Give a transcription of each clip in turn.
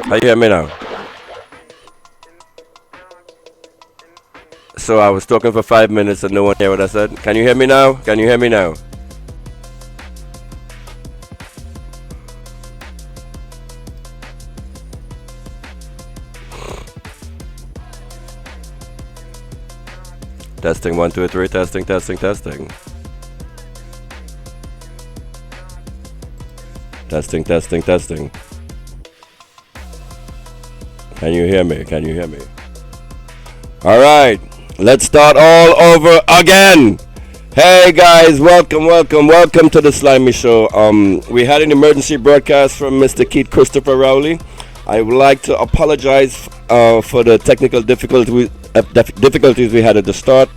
How you hear me now? So I was talking for 5 minutes and no one hear what I said. Can you hear me now? Can you hear me now? Testing 1 2 3. Testing, testing, testing. Testing, testing, testing. Can you hear me? Can you hear me? All right, let's start all over again. Hey guys, welcome, welcome, welcome to the Slimy Show. We had an emergency broadcast from Mr. Keith Christopher Rowley. I would like to apologize for the technical difficulties we had at the start.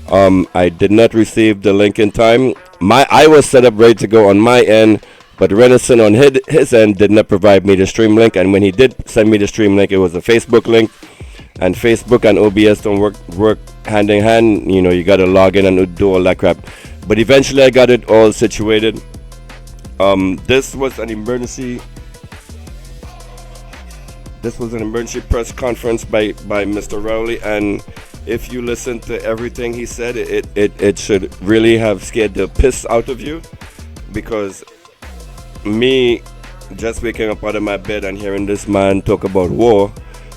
I did not receive the link in time. I was set up ready to go on my end, but Renison on his end did not provide me the stream link. And when he did send me the stream link, it was a Facebook link. And Facebook and OBS don't work hand in hand. You know, you got to log in and do all that crap. But eventually, I got it all situated. This was an emergency. This was an emergency press conference by Mr. Rowley, and if you listen to everything he said, it should really have scared the piss out of you, because me just waking up out of my bed and hearing this man talk about war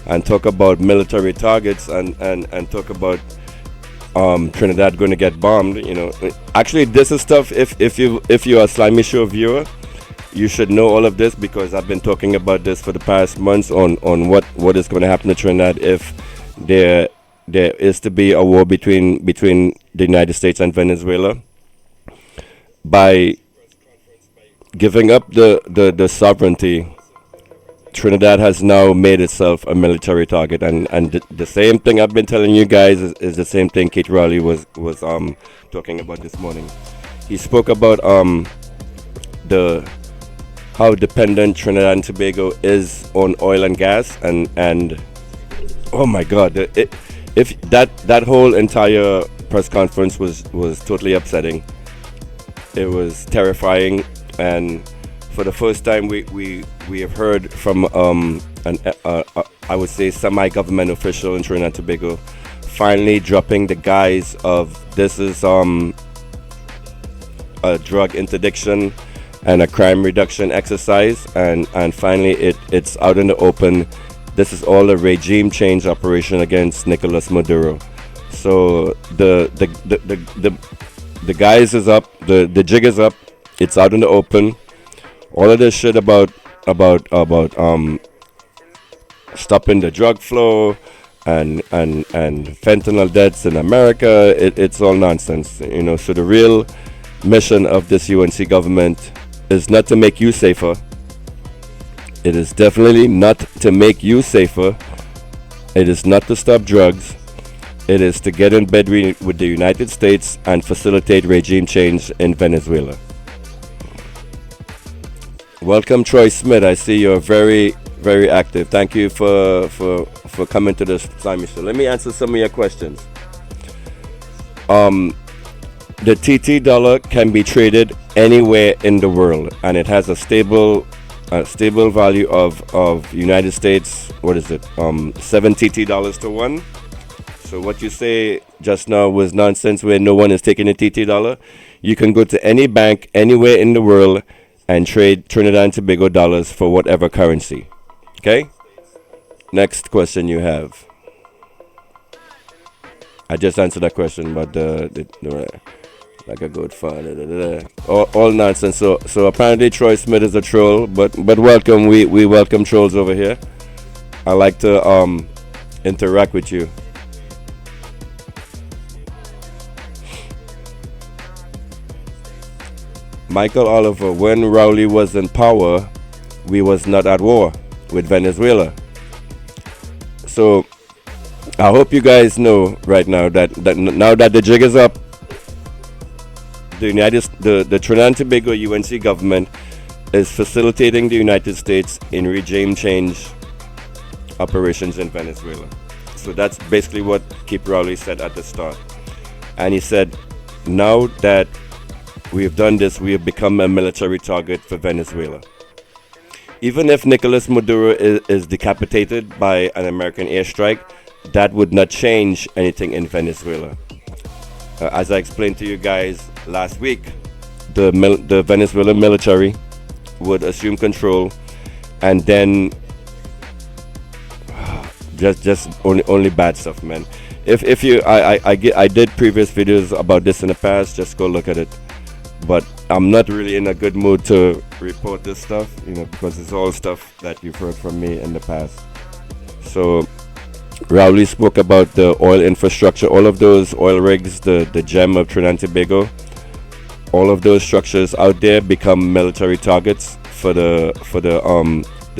and talk about military targets and talk about Trinidad going to get bombed, you know. Actually, this is stuff, if you're a Slimy Show viewer, you should know all of this, because I've been talking about this for the past months on what is going to happen to Trinidad if there is to be a war between the United States and Venezuela. By giving up the sovereignty, Trinidad has now made itself a military target, and the same thing I've been telling you guys is the same thing Keith Rowley was talking about this morning. He spoke about how dependent Trinidad and Tobago is on oil and gas, and oh my God, if that whole entire press conference was totally upsetting. It was terrifying, and for the first time we have heard from I would say semi-government official in Trinidad and Tobago finally dropping the guise of this is a drug interdiction and a crime reduction exercise, and finally it's out in the open. This is all a regime change operation against Nicolas Maduro. So the guys is up, the jig is up. It's out in the open. All of this shit about stopping the drug flow and fentanyl deaths in America, it's all nonsense, you know. So the real mission of this UNC government is not to make you safer. It is definitely not to make you safer. It is not to stop drugs. It is to get in bed with the United States and facilitate regime change in Venezuela. Welcome, Troy Smith. I see you're very, very active. Thank you for coming to this Slimy Show. Let me answer some of your questions. The TT dollar can be traded anywhere in the world, and it has a stable value of United States. What is it? 7 TT dollars to 1. So what you say just now was nonsense, where no one is taking a TT dollar. You can go to any bank anywhere in the world and trade Trinidad and Tobago dollars for whatever currency. Okay? Next question you have. I just answered that question, but like a good father. All nonsense. So apparently Troy Smith is a troll, but welcome. We welcome trolls over here. I like to interact with you. Michael Oliver, when Rowley was in power, we was not at war with Venezuela. So I hope you guys know right now that now that the jig is up, the Trinidad and Tobago UNC government is facilitating the United States in regime change operations in Venezuela. So that's basically what Keith Rowley said at the start. And he said, now that we have done this, we have become a military target for Venezuela. Even if Nicolas Maduro is decapitated by an American airstrike, that would not change anything in Venezuela. As I explained to you guys last week, the Venezuelan military would assume control, and then just only bad stuff, man. If you I did previous videos about this in the past. Just go look at it. But I'm not really in a good mood to report this stuff, because it's all stuff that you've heard from me in the past. So Rowley spoke about the oil infrastructure, all of those oil rigs, the gem of Trinidad and Tobago. All of those structures out there become military targets for the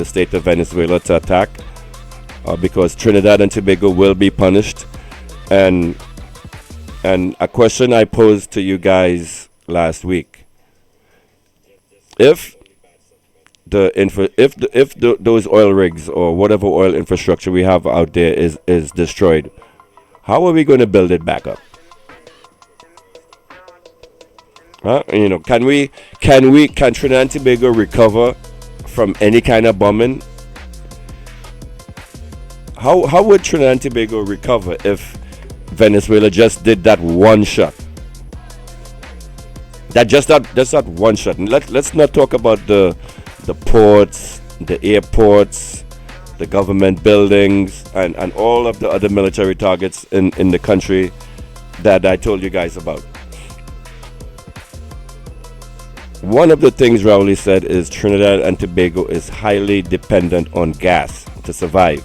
state of Venezuela to attack, because Trinidad and Tobago will be punished. And a question I posed to you guys last week: if those oil rigs or whatever oil infrastructure we have out there is destroyed, how are we going to build it back up? Huh? Can Trinidad and Tobago recover from any kind of bombing? How would Trinidad and Tobago recover if Venezuela just did that one shot? That's that one shot. And let's not talk about the ports, the airports, the government buildings, and all of the other military targets in the country that I told you guys about. One of the things Rowley said is Trinidad and Tobago is highly dependent on gas to survive.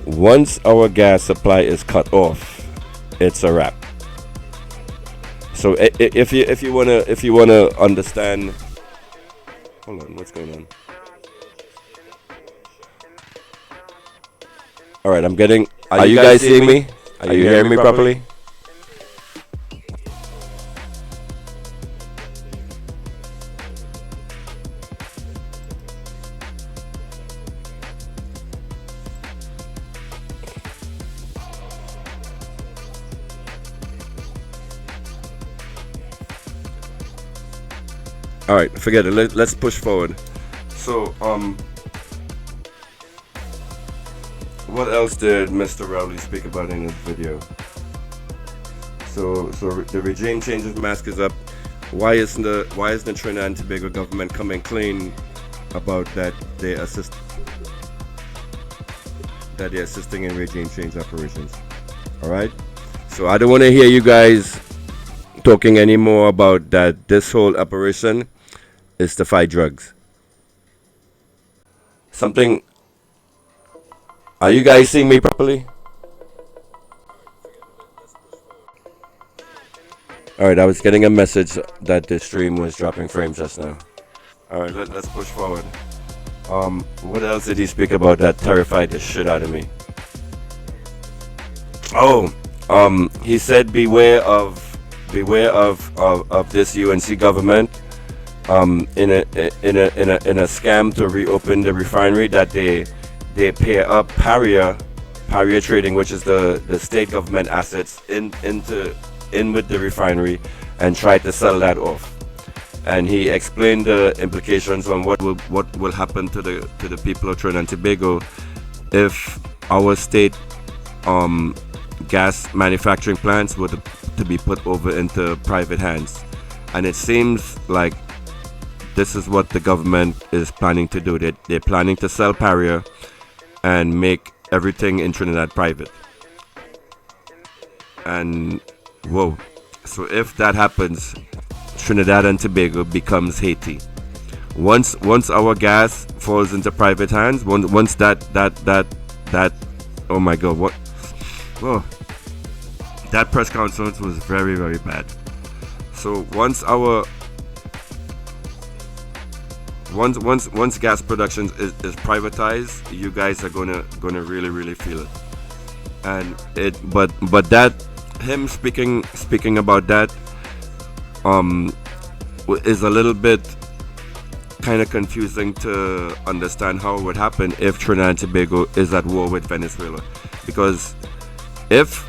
Once our gas supply is cut off, it's a wrap. So if you wanna understand, hold on, what's going on? All right, I'm getting. Are you guys seeing me? Are you hearing me properly? All right, forget it. Let's push forward. So, what else did Mr. Rowley speak about in his video? So the regime change of mask is up. Why isn't the Trinidad and Tobago government coming clean about that they're assisting in regime change operations? All right. So I don't want to hear you guys talking anymore about that. This whole operation is to fight drugs. Something. Are you guys seeing me properly? Alright, I was getting a message that the stream was dropping frames just now. Alright, let's push forward. What else did he speak about that terrified the shit out of me? Oh, he said beware of this UNC government in a scam to reopen the refinery, that they pair up Paria trading, which is the state government assets in with the refinery, and try to sell that off. And he explained the implications on what will happen to the people of Trinidad and Tobago if our state gas manufacturing plants were to be put over into private hands. And it seems like this is what the government is planning to do. They're planning to sell Paria and make everything in Trinidad private. And whoa, so if that happens, Trinidad and Tobago becomes Haiti. Once our gas falls into private hands, once that oh my god, what? Whoa, that press conference was very, very bad. So once gas production is privatized, you guys are gonna really, really feel it. And but that him speaking about that is a little bit kind of confusing to understand how it would happen if Trinidad and Tobago is at war with Venezuela. Because if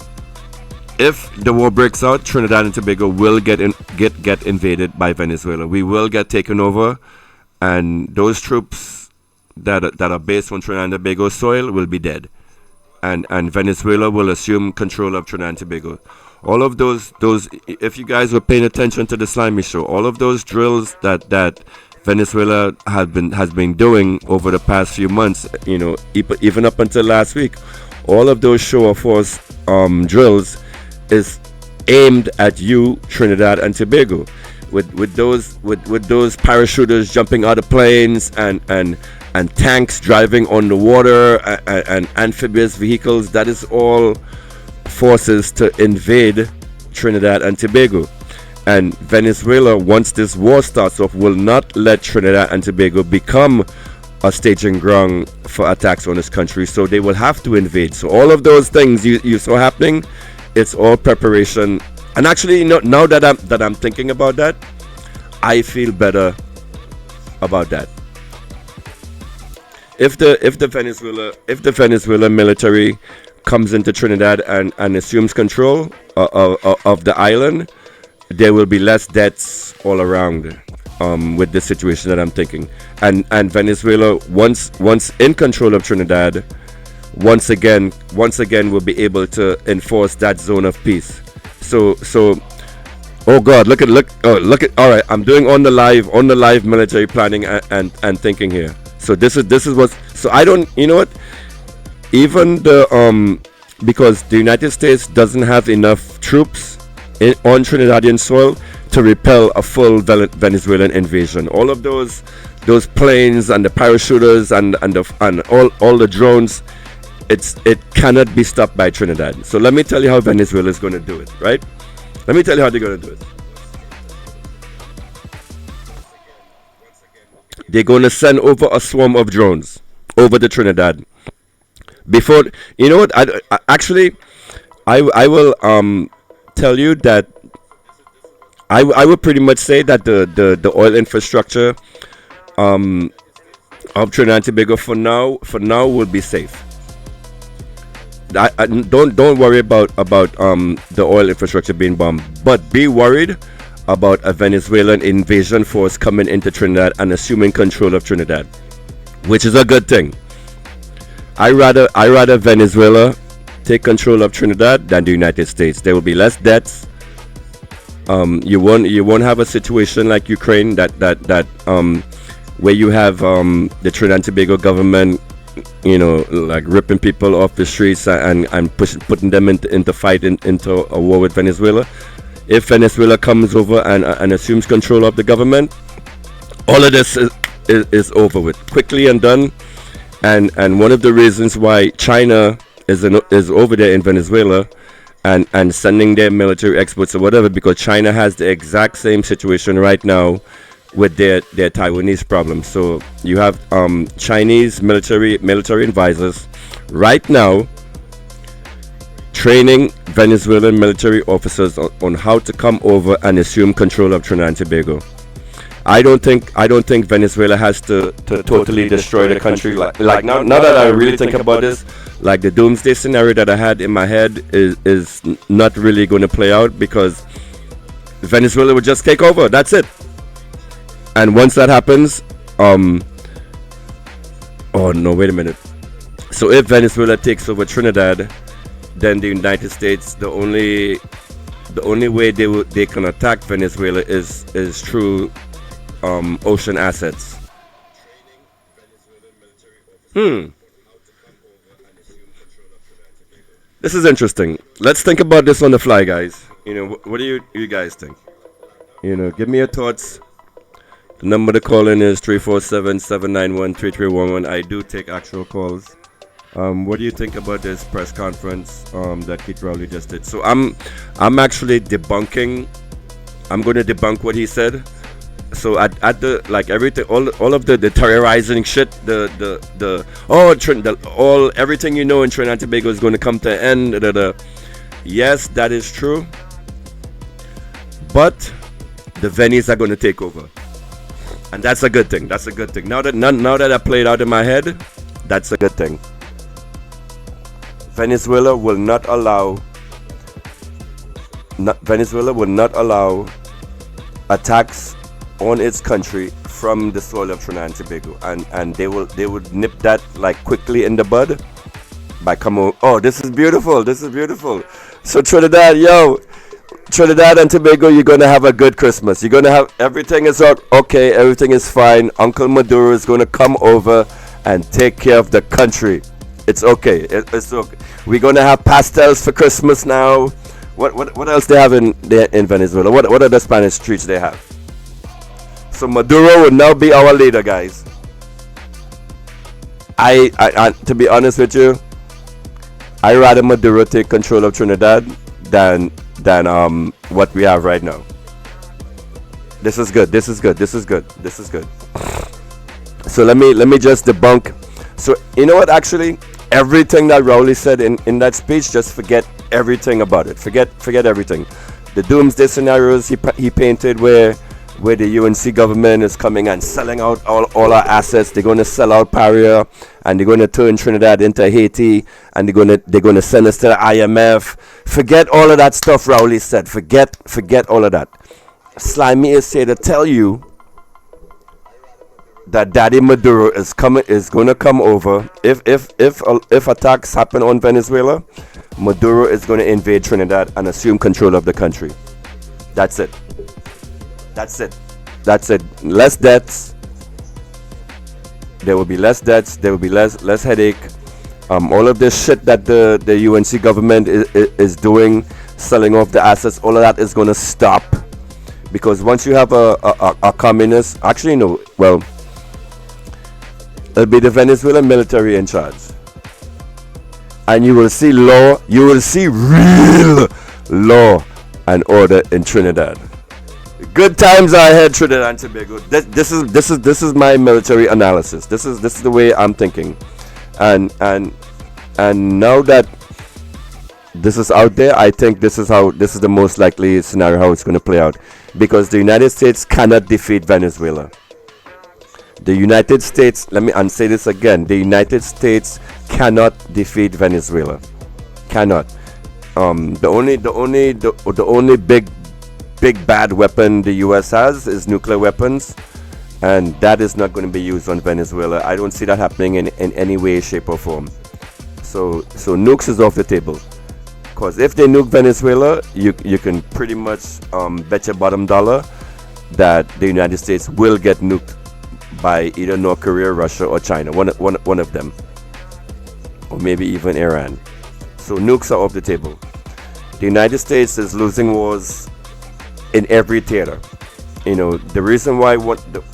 the war breaks out, Trinidad and Tobago will get invaded by Venezuela. We will get taken over, and those troops that are based on Trinidad and Tobago soil will be dead, and Venezuela will assume control of Trinidad and Tobago. All of those if you guys were paying attention to the Slimy show, all of those drills that Venezuela has been doing over the past few months, even up until last week, all of those show of force drills is aimed at you, Trinidad and Tobago, with those parachuters jumping out of planes and tanks driving on the water and amphibious vehicles. That is all forces to invade Trinidad and Tobago. And Venezuela, once this war starts off, will not let Trinidad and Tobago become a staging ground for attacks on this country. So they will have to invade. So all of those things you saw happening, it's all preparation. And actually, now that I'm thinking about that, I feel better about that. If the Venezuela military comes into Trinidad and assumes control of the island, there will be less deaths all around with the situation that I'm thinking. And Venezuela, once in control of Trinidad, once again will be able to enforce that zone of peace. So oh God, look at all right, I'm doing on the live military planning and thinking here. So this is what, so I don't, you know what, even the because the United States doesn't have enough troops on Trinidadian soil to repel a full Venezuelan invasion. All of those planes and the parachuters and all the drones, it cannot be stopped by Trinidad. So let me tell you how Venezuela is going to do it, right? Let me tell you how they're going to do it. They're going to send over a swarm of drones over to Trinidad. Before, you know what? I will tell you that I would pretty much say that the oil infrastructure of Trinidad and Tobago for now will be safe. Don't worry about the oil infrastructure being bombed, but be worried about a Venezuelan invasion force coming into Trinidad and assuming control of Trinidad, which is a good thing. I rather Venezuela take control of Trinidad than the United States. There will be less deaths. You won't have a situation like Ukraine that where you have the Trinidad and Tobago government, like ripping people off the streets and putting them into fight into a war with Venezuela. If Venezuela comes over and assumes control of the government, all of this is over with quickly and done. And one of the reasons why China is over there in Venezuela and sending their military experts or whatever, because China has the exact same situation right now with their Taiwanese problem. So you have Chinese military advisors right now training Venezuelan military officers on how to come over and assume control of Trinidad and Tobago. I don't think Venezuela has to totally destroy the country. Like now that I really think about this, like the doomsday scenario that I had in my head is not really going to play out, because Venezuela will just take over. That's it. And once that happens, oh no, wait a minute. So if Venezuela takes over Trinidad, then the United States, the only way they can attack Venezuela is through ocean assets. This is interesting. Let's think about this on the fly, guys. What do you guys think? Give me your thoughts. The number to call in is 347-791-3311. I do take actual calls. What do you think about this press conference that Keith Rowley just did? So I'm actually debunking. I'm going to debunk what he said. So at the, like, everything, all of the terrorizing shit, everything in Trinidad and Tobago is going to come to an end. Yes, that is true. But the Vennies are going to take over. And that's a good thing. That's a good thing. Now that I played out in my head, that's a good thing. Venezuela will not allow attacks on its country from the soil of Trinidad and Tobago, and they would nip that like quickly in the bud by coming. Oh, this is beautiful. This is beautiful. So Trinidad, yo, Trinidad and Tobago, you're gonna have a good Christmas. You're gonna have everything is okay. Everything is fine. Uncle Maduro is gonna come over and take care of the country. It's okay. It's okay. We're gonna have pastels for Christmas now. What else they have in Venezuela? What other Spanish treats they have? So Maduro will now be our leader, guys. I to be honest with you, I rather Maduro take control of Trinidad than what we have right now. This is good. This is good. This is good. This is good. So let me just debunk. So you know what? Actually, everything that Rowley said in that speech, just forget everything about it. Forget everything. The doomsday scenarios he painted where the UNC government is coming and selling out all our assets. They're going to sell out Paria and they're going to turn Trinidad into Haiti and they're going to send us to the IMF. Forget all of that stuff Rowley said. Forget all of that. Slimy is here to tell you that Daddy Maduro is going to come over. If attacks happen on Venezuela, Maduro is going to invade Trinidad and assume control of the country. That's it. That's it. Less deaths. There will be less deaths. There will be less headache. All of this shit that the UNC government is doing, selling off the assets, all of that is going to stop. Because once you have a communist, actually no, well, it'll be the Venezuelan military in charge. And you will see real law and order in Trinidad. Good times are ahead, Trinidad and Tobago. This is my military analysis. This is the way I'm thinking, and now that this is out there, I think this is the most likely scenario how it's going to play out, because the United States cannot defeat Venezuela. The United States, let me say this again. The United States cannot defeat Venezuela. Cannot. The only big bad weapon the US has is nuclear weapons, and that is not going to be used on Venezuela. I don't see that happening in any way, shape or form. So nukes is off the table, because if they nuke Venezuela, you can pretty much bet your bottom dollar that the United States will get nuked by either North Korea, Russia or China, one of them, or maybe even Iran. So nukes are off the table. The United States is losing wars in every theater. You know, the reason why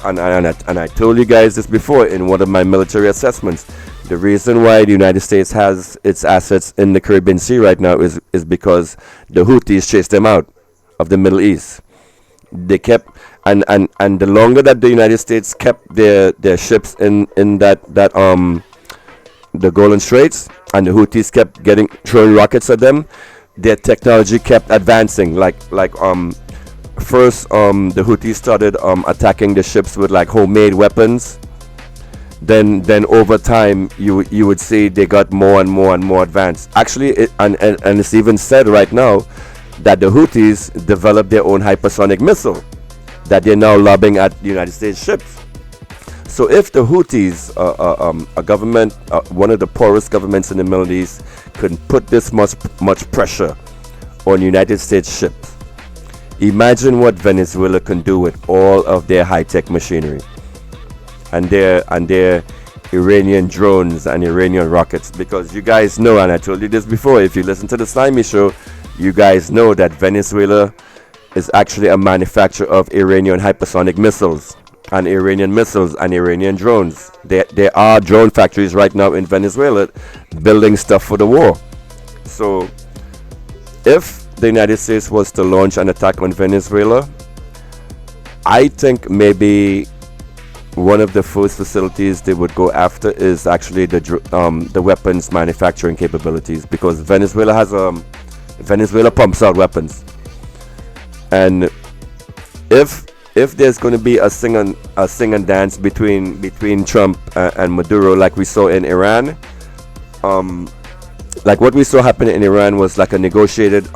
and I told you guys this before in one of my military assessments. The reason why the United States has its assets in the Caribbean Sea right now is because the Houthis chased them out of the Middle East. They kept and the longer that the United States kept their ships in the Golden Straits, and the Houthis kept throwing rockets at them, their technology kept advancing. First, the Houthis started attacking the ships with like homemade weapons. Then over time, you would see they got more and more advanced. Actually, and it's even said right now that the Houthis developed their own hypersonic missile that they're now lobbing at the United States ships. So if the Houthis, a government, one of the poorest governments in the Middle East, could put this much pressure on United States ships, imagine what Venezuela can do with all of their high-tech machinery and their Iranian drones and Iranian rockets. Because you guys know, and I told you this before, if you listen to the Slimy show, you guys know that Venezuela is actually a manufacturer of Iranian hypersonic missiles and Iranian missiles and Iranian drones. There are drone factories right now in Venezuela building stuff for the war. So if the United States was to launch an attack on Venezuela, I think maybe one of the first facilities they would go after is actually the weapons manufacturing capabilities, because Venezuela pumps out weapons, and if there's going to be a sing and dance between Trump and Maduro, like we saw in Iran, like what we saw happen in Iran was like a negotiated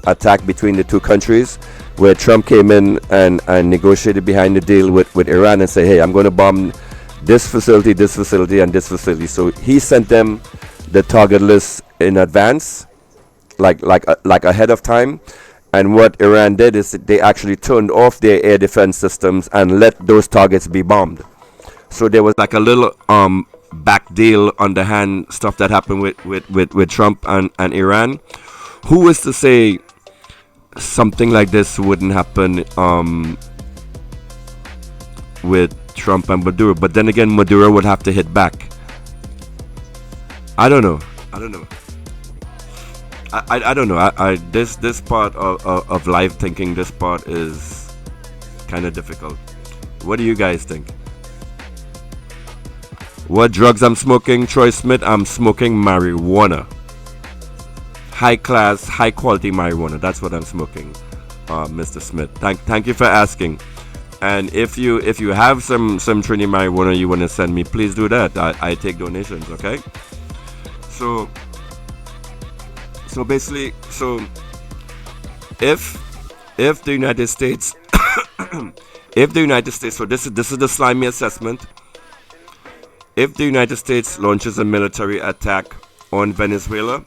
attack between the two countries, where Trump came in and negotiated behind the deal with Iran and say, hey, I'm going to bomb this facility, and this facility. So he sent them the target list in advance, like ahead of time. And what Iran did is that they actually turned off their air defense systems and let those targets be bombed. So there was like a little back deal, underhand stuff that happened with Trump and Iran. Who is to say something like this wouldn't happen with Trump and Maduro? But then again, Maduro would have to hit back. I don't know. I don't know. This part of life thinking, this part is kind of difficult. What do you guys think? What drugs I'm smoking? Troy Smith, I'm smoking marijuana. High class, high quality marijuana. That's what I'm smoking, Mr. Smith. Thank you for asking. And if you have some Trini marijuana you want to send me, please do that. I take donations. Okay. So basically, if the United States, so this is the Slimy assessment. If the United States launches a military attack on Venezuela,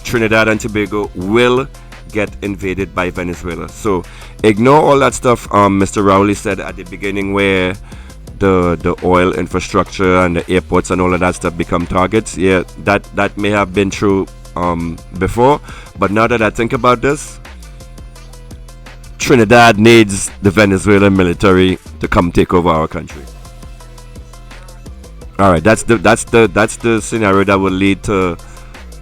Trinidad and Tobago will get invaded by Venezuela. So ignore all that stuff Mr. Rowley said at the beginning, where the oil infrastructure and the airports and all of that stuff become targets. Yeah, that may have been true before, but now that I think about this, Trinidad needs the Venezuelan military to come take over our country. All right, that's the scenario that will lead to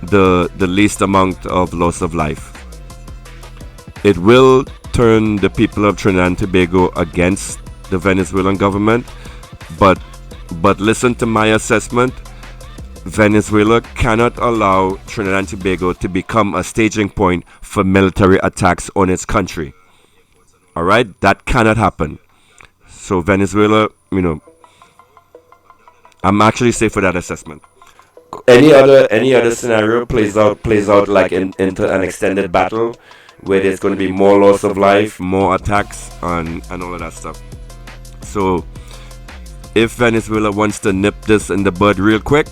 the least amount of loss of life. It will turn the people of Trinidad and Tobago against the Venezuelan government, but listen to my assessment. Venezuela cannot allow Trinidad and Tobago to become a staging point for military attacks on its country. All right, that cannot happen. So Venezuela, I'm actually safe for that assessment. Any other scenario plays out like into an extended battle where there's going to be more loss of life, more attacks, and all of that stuff. So if Venezuela wants to nip this in the bud real quick,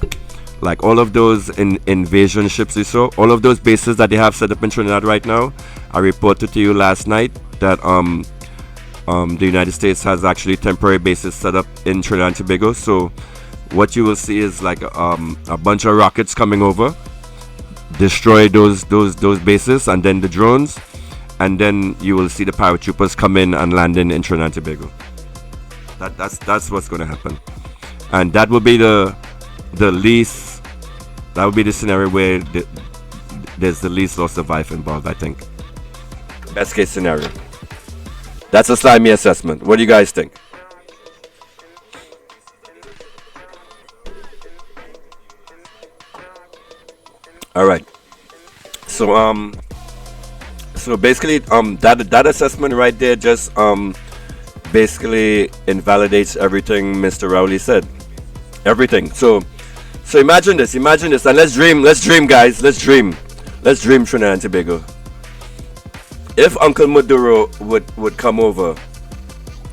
like all of those invasion ships you saw, all of those bases that they have set up in Trinidad right now, I reported to you last night that the United States has actually temporary bases set up in Trinidad and Tobago. So what you will see is like a bunch of rockets coming over, destroy those bases, and then the drones, and then you will see the paratroopers come in and land in Trinidad and Tobago. That's what's going to happen, and that will be the least. That would be the scenario where there's the least loss of life involved, I think. Best case scenario. That's a Slimy assessment. What do you guys think? All right. So basically that assessment right there just basically invalidates everything Mr. Rowley said. Everything. So imagine this, and let's dream guys, let's dream Trinidad and Tobago. If Uncle Maduro would come over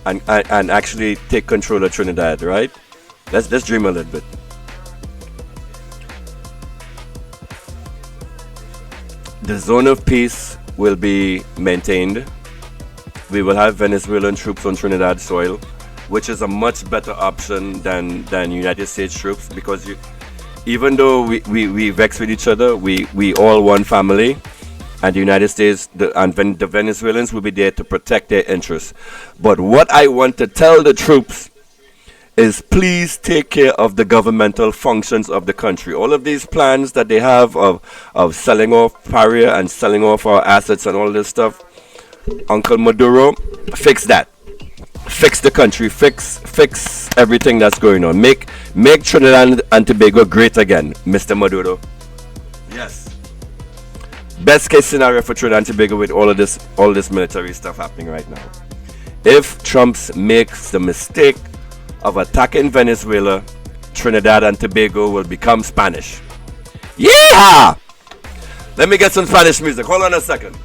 and actually take control of Trinidad, right? Let's dream a little bit. The zone of peace will be maintained. We will have Venezuelan troops on Trinidad soil, which is a much better option than United States troops, because even though we vex with each other, we all one family, and the United States and the Venezuelans will be there to protect their interests. But what I want to tell the troops is, please take care of the governmental functions of the country. All of these plans that they have of selling off Paria and selling off our assets and all this stuff, Uncle Maduro, fix that. Fix the country, fix everything that's going on. Make Trinidad and Tobago great again, Mr. Maduro. Yes. Best case scenario for Trinidad and Tobago with all this military stuff happening right now. If Trump makes the mistake of attacking Venezuela, Trinidad and Tobago will become Spanish. Yeah! Let me get some Spanish music. Hold on a second.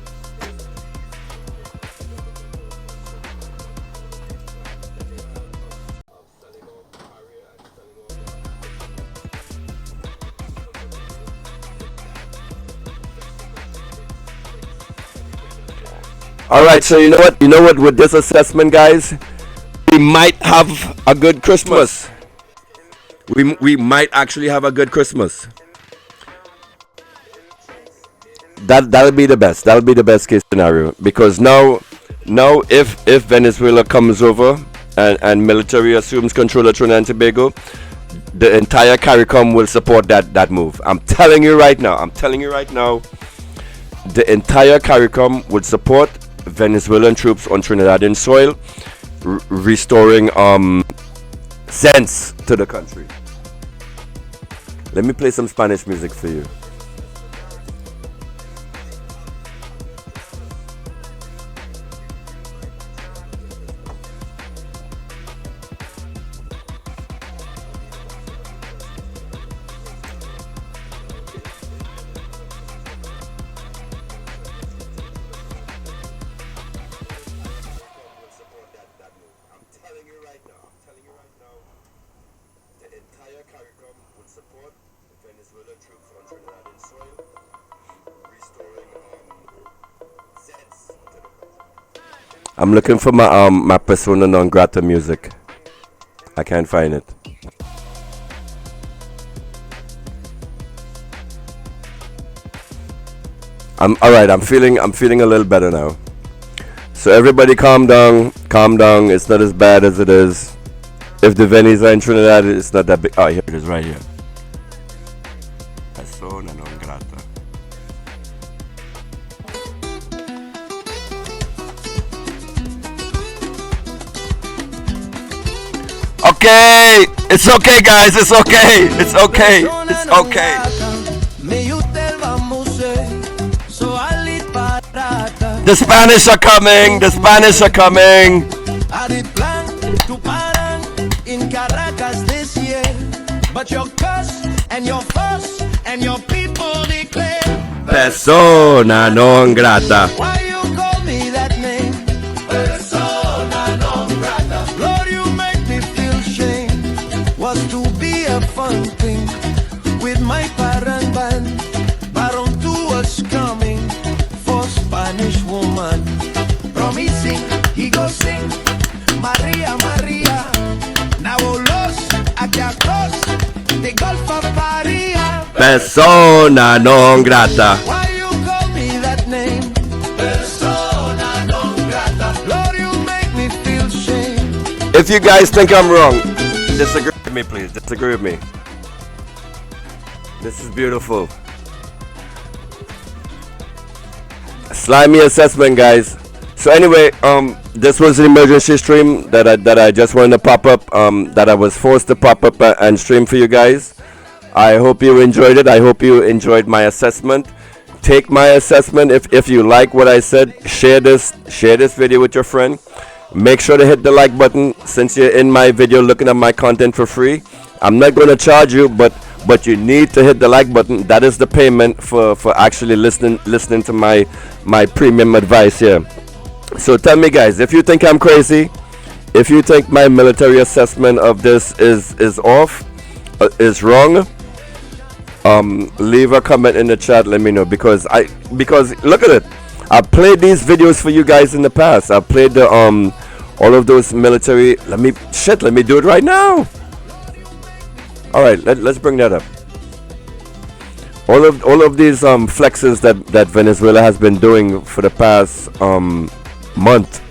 All right, so you know what? You know what? With this assessment, guys, we might have a good Christmas. We might actually have a good Christmas. That'll be the best. That'll be the best case scenario because now if Venezuela comes over and military assumes control of Trinidad and Tobago, the entire CARICOM will support that move. I'm telling you right now. I'm telling you right now. The entire CARICOM would support Venezuelan troops on Trinidadian soil, restoring sense to the country. Let me play some Spanish music for you. I'm looking for my persona non grata music. I can't find it. I'm all right. I'm feeling a little better now. So everybody, calm down. Calm down. It's not as bad as it is. If the Venice are in Trinidad, it's not that big. Oh, here it is, right here. Persona non grata. Okay, it's okay, guys. It's okay. It's okay. It's okay. The Spanish are coming. The Spanish are coming. But your cuss and your fuss and your people declare persona non grata. Why you call me that name? Persona non grata. Lord, you make me feel shame. Was to be a fun thing with my parent band. Baron to us coming for Spanish woman. Promising he go sing Maria Maria. Now los aquí across the Gulf of Paria. Persona non grata. Why you call me that name? Persona non grata. Lord, you make me feel shame. If you guys think I'm wrong, disagree with me, please. Disagree with me. This is beautiful. Slimy assessment, guys. So anyway, this was an emergency stream that I just wanted to pop up. That I was forced to pop up and stream for you guys. I hope you enjoyed it. I hope you enjoyed my assessment. Take my assessment. If you like what I said, share this video with your friend. Make sure to hit the like button since you're in my video looking at my content for free. I'm not going to charge you, but you need to hit the like button. That is the payment for actually listening to my premium advice here. So tell me, guys, if you think I'm crazy, if you think my military assessment of this is off, is wrong, leave a comment in the chat. Let me know because look at it. I played these videos for you guys in the past. I played the all of those military. Let me do it right now. All right, let's bring that up. All of these flexes that Venezuela has been doing for the past month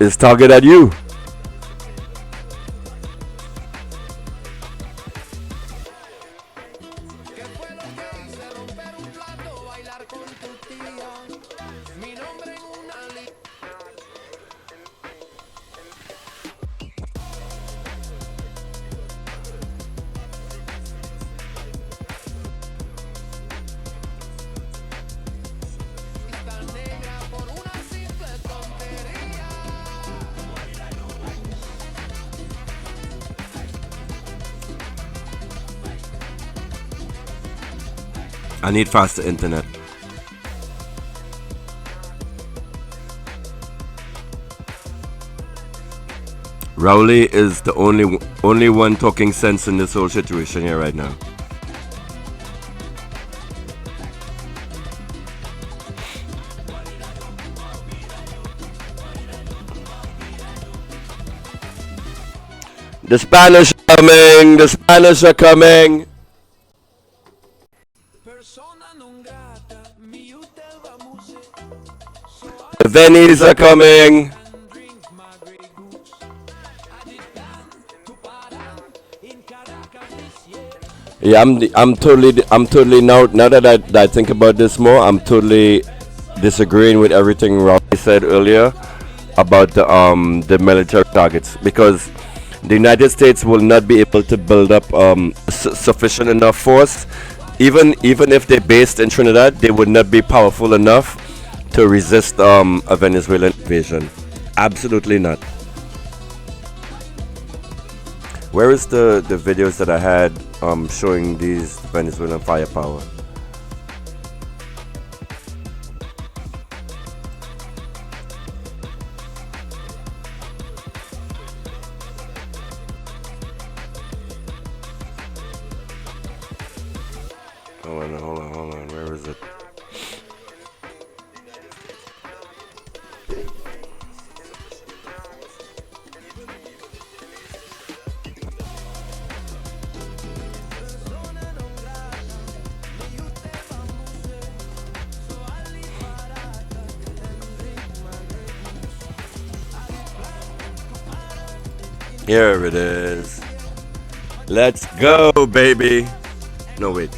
is targeted at you. I need faster internet. Rowley is the only one talking sense in this whole situation here right now. The Spanish are coming. The Spanish are coming. The Vennies are coming. Yeah, I'm totally now that I think about this more, I'm totally disagreeing with everything Rowley said earlier about the military targets, because the United States will not be able to build up sufficient enough force. Even if they're based in Trinidad, they would not be powerful enough to resist a Venezuelan invasion. Absolutely not. Where is the videos that I had showing these Venezuelan firepower? Hold on. Where is it? Here it is. Let's go, baby. No, wait.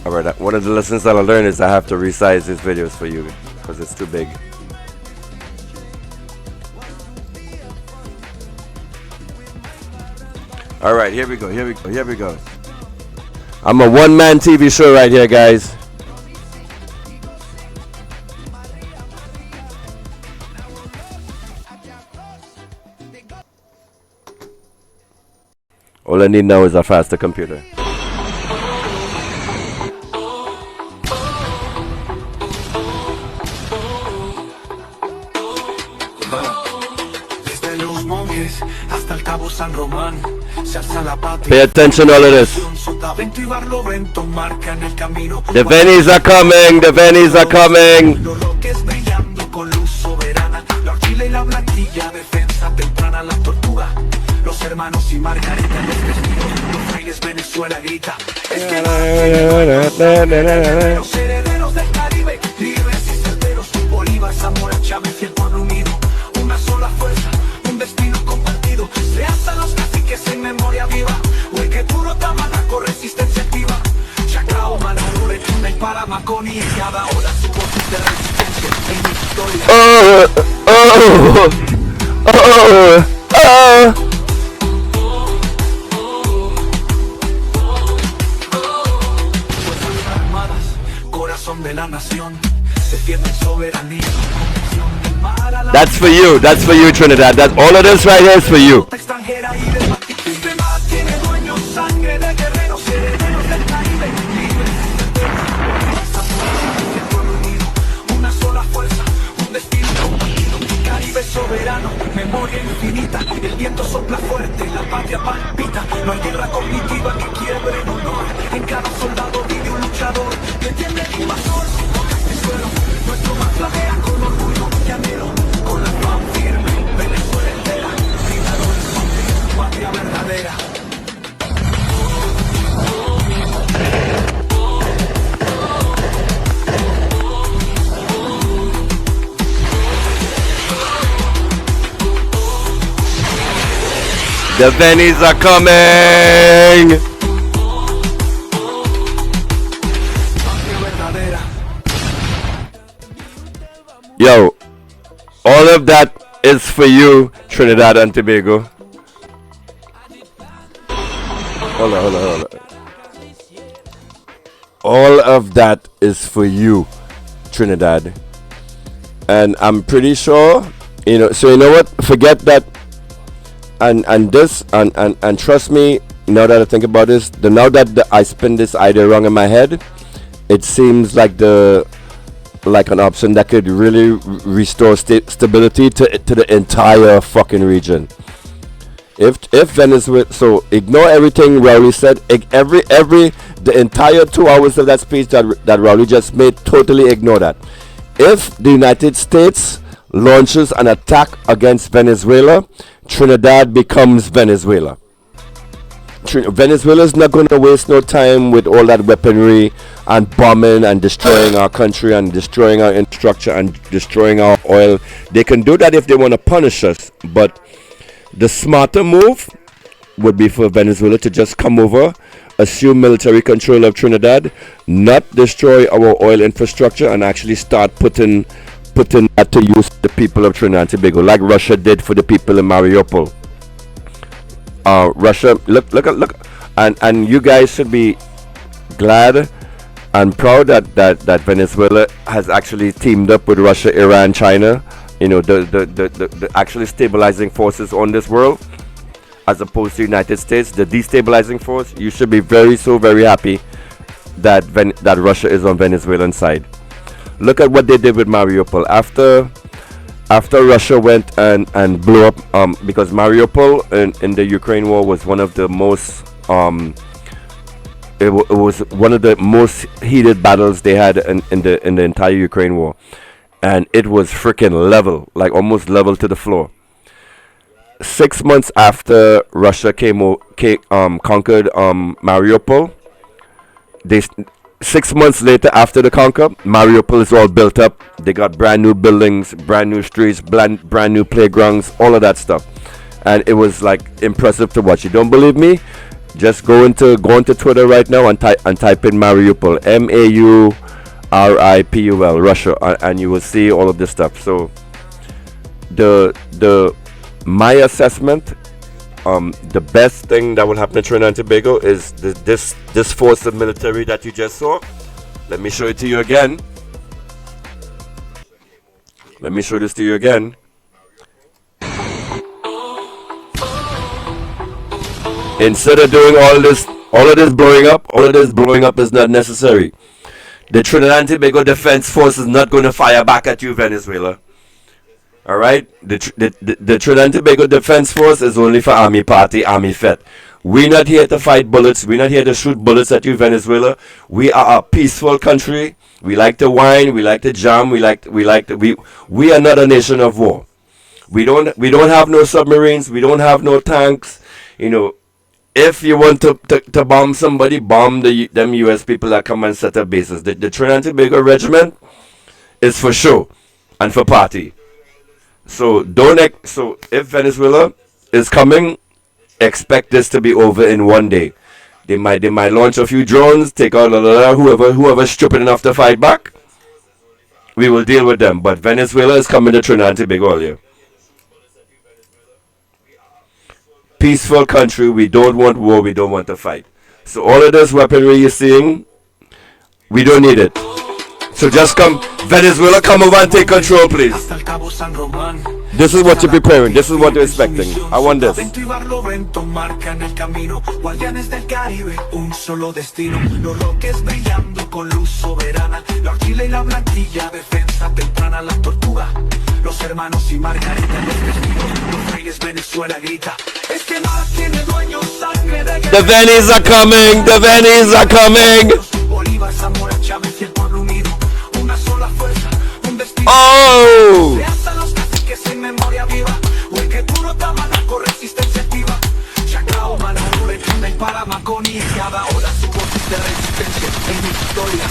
Alright, one of the lessons that I learned is I have to resize these videos for you because it's too big. Alright, here we go. I'm a one-man TV show right here, guys. All I need now is a faster computer. Pay attention, all of this. The Vennies are coming. The Vennies are coming. Los hermanos y Margarita, los vestidos, los reyes Venezuela grita. Es que los herederos del Caribe, libres y certeros, Bolívar, Zamora, Chávez y el pueblo unido. Una sola fuerza, un destino compartido. Se alzan los caciques en memoria viva. Huey que puro tamanaco, resistencia activa. Chacao, Manarure, Tuna y Paramaconi. Y cada hora su voz de resistencia en mi historia. De la nación, defienden soberanía. That's for you, Trinidad. That's all of this right here is for you. Una sola fuerza, un destino compartido. Caribe soberano, memoria infinita. El viento sopla fuerte, la patria palpita. No hay guerra cognitiva que quiebre el honor. En cada soldado vive un luchador que entiende el invasor. Nuestro mar flamea con orgullo llanero, con la pan firme, Venezuela entera, gritadores son patria verdadera. The Vennies are coming! Yo, all of that is for you, Trinidad and Tobago. Hold on. All of that is for you, Trinidad. And I'm pretty sure, so you know what? Forget that. And this, and trust me, now that I think about this, now that I spin this idea wrong in my head, it seems like an option that could really restore stability to the entire fucking region. If Venezuela, so ignore everything Rowley said, the entire 2 hours of that speech that Rowley just made, totally ignore that. If the United States launches an attack against Venezuela, Trinidad becomes Venezuela. Venezuela is not going to waste no time with all that weaponry and bombing and destroying our country and destroying our infrastructure and destroying our oil. They can do that if they want to punish us, but the smarter move would be for Venezuela to just come over, assume military control of Trinidad, not destroy our oil infrastructure, and actually start putting that to use the people of Trinidad and Tobago, like Russia did for the people in Mariupol. Russia, look, and you guys should be glad and proud that Venezuela has actually teamed up with Russia, Iran, China. You know, the actually stabilizing forces on this world, as opposed to the United States, the destabilizing force. You should be very happy that Russia is on Venezuelan side. Look at what they did with Mariupol after Russia went and blew up, because Mariupol in the Ukraine war was one of the most it was one of the most heated battles they had in the entire Ukraine war, and it was freaking level, like almost level to the floor. 6 months after Russia conquered Mariupol, 6 months later after the conquer, Mariupol is all built up. They got brand new buildings, brand new streets, brand new playgrounds, all of that stuff, and it was like impressive to watch. You don't believe me? Just go into Twitter right now and type in Mariupol, Mauripul, Russia, and you will see all of this stuff. So my assessment, the best thing that will happen to Trinidad and Tobago is this force of military that you just saw. Let me show it to you again. Let me show this to you again. Instead of doing all of this blowing up is not necessary. The Trinidad and Tobago Defense Force is not going to fire back at you, Venezuela. Alright? The Trinidad and Tobago Defense Force is only for Army Party, Army Fet. We're not here to fight bullets. We're not here to shoot bullets at you, Venezuela. We are a peaceful country. We like to wine. We like to jam. We are not a nation of war. We don't have no submarines. We don't have no tanks. You know, if you want to bomb somebody, bomb them U.S. people that come and set up bases. The Trinidad and Tobago Regiment is for show and for party. So if Venezuela is coming, expect this to be over in one day. They might launch a few drones, take out whoever's stupid enough to fight back. We will deal with them. But Venezuela is coming to Trinidad and Tobago all year. Peaceful country. We don't want war. We don't want to fight. So all of this weaponry you're seeing, we don't need it. So just come, Venezuela, come over and take control, please. This is what you're preparing. This is what you're expecting. I want this. The Venis are coming. The Venis are coming.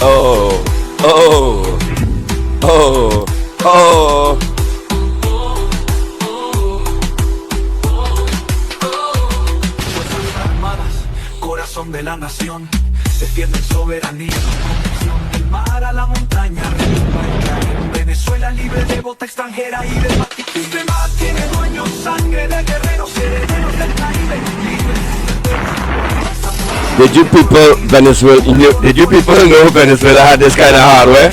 Oh! Oh! Oh! Oh! Oh! Corazón de la nación, defienden soberanía, del mar a la montaña, Venezuela libre de bota extranjera y de sistema tiene dueños, sangre de guerreros, herederos del Caribe, Did you people know Venezuela had this kind of hardware?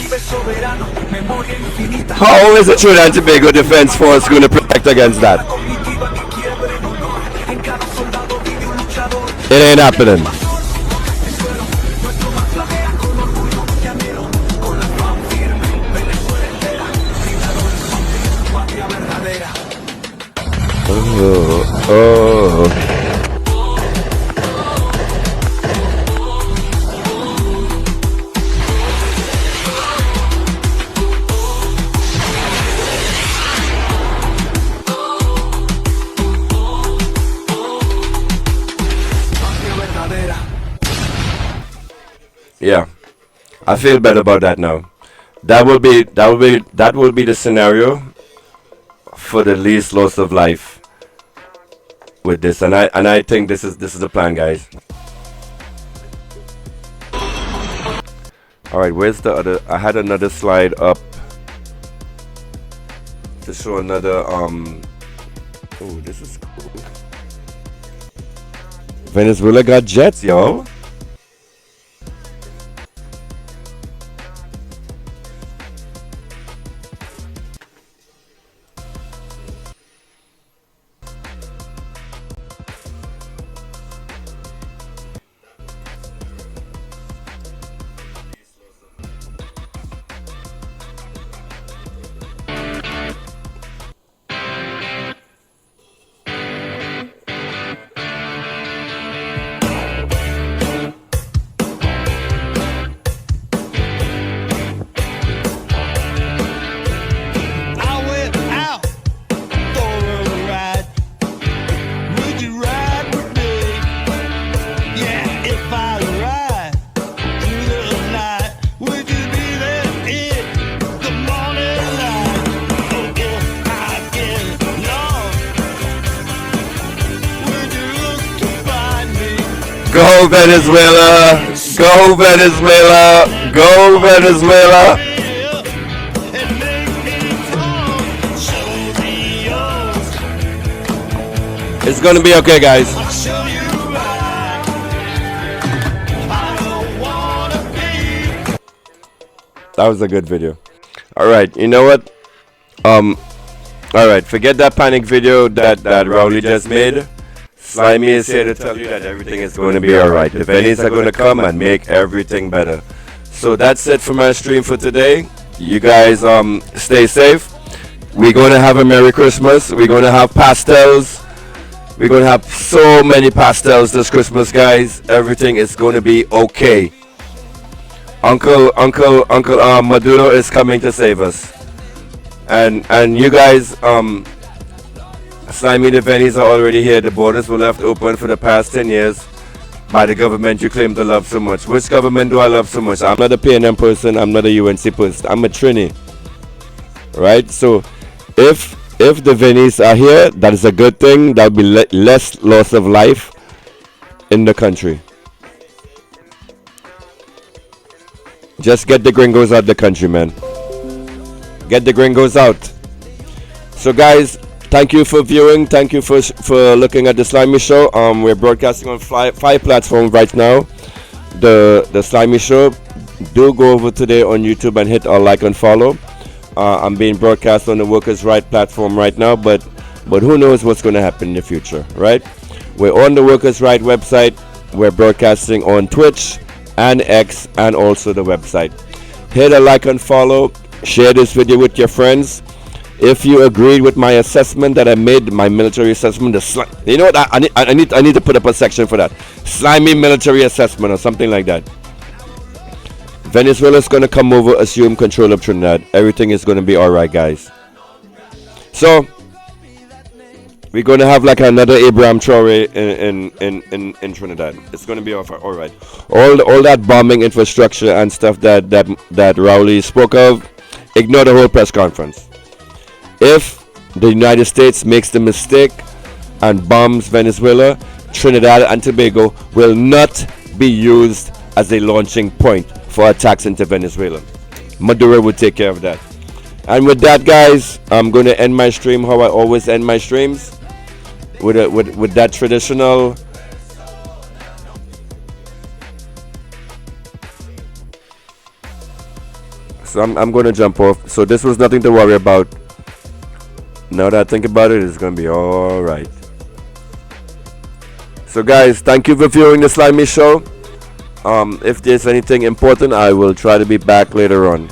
How is the Trinidad and Tobago Defense Force going to protect against that? It ain't happening. Oh. I feel better about that now. That will be the scenario for the least loss of life with this, and I think this is the plan, guys. All right, where's the other? I had another slide up to show another. Oh, this is cool. Venezuela got jets, yo. Go Venezuela! Go Venezuela! Go Venezuela! It's gonna be okay, guys. That was a good video. Alright, you know what? Alright, forget that panic video that Rowley just made. Slimy is here to tell you that everything is going to be alright. The Vennies are going to come and make everything better. So that's it for my stream for today. You guys stay safe. We're going to have a Merry Christmas. We're going to have pastels. We're going to have so many pastels this Christmas, guys. Everything is going to be okay. Uncle Maduro is coming to save us. And you guys, Slimy, the Vennies are already here. The borders were left open for the past 10 years by the government you claim to love so much. Which government do I love so much? I'm not a PNM person. I'm not a UNC person. I'm a Trini. Right? So if the Vennies are here, that is a good thing. There will be less loss of life in the country. Just get the gringos out the country, man. Get the gringos out. So guys, thank you for viewing. Thank you for looking at the Slimy Show. We're broadcasting on 5 platforms right now. The Slimy Show. Do go over today on YouTube and hit our like and follow. I'm being broadcast on the Workers' Right platform right now, but who knows what's going to happen in the future, right? We're on the Workers' Right website. We're broadcasting on Twitch and X and also the website. Hit a like and follow. Share this video with your friends. If you agreed with my assessment that I made, my military assessment, you know what? I need to put up a section for that. Slimy military assessment or something like that. Venezuela is going to come over, assume control of Trinidad. Everything is going to be all right, guys. So we're going to have like another Abraham Traore in Trinidad. It's going to be all right. All that bombing infrastructure and stuff that Rowley spoke of, ignore the whole press conference. If the United States makes the mistake and bombs Venezuela, Trinidad and Tobago will not be used as a launching point for attacks into Venezuela. Maduro will take care of that. And with that, guys, I'm going to end my stream how I always end my streams, with that traditional so I'm going to jump off. So this was nothing to worry about. Now that I think about it, it's going to be all right. So guys, thank you for viewing the Slimy Show. If there's anything important, I will try to be back later on.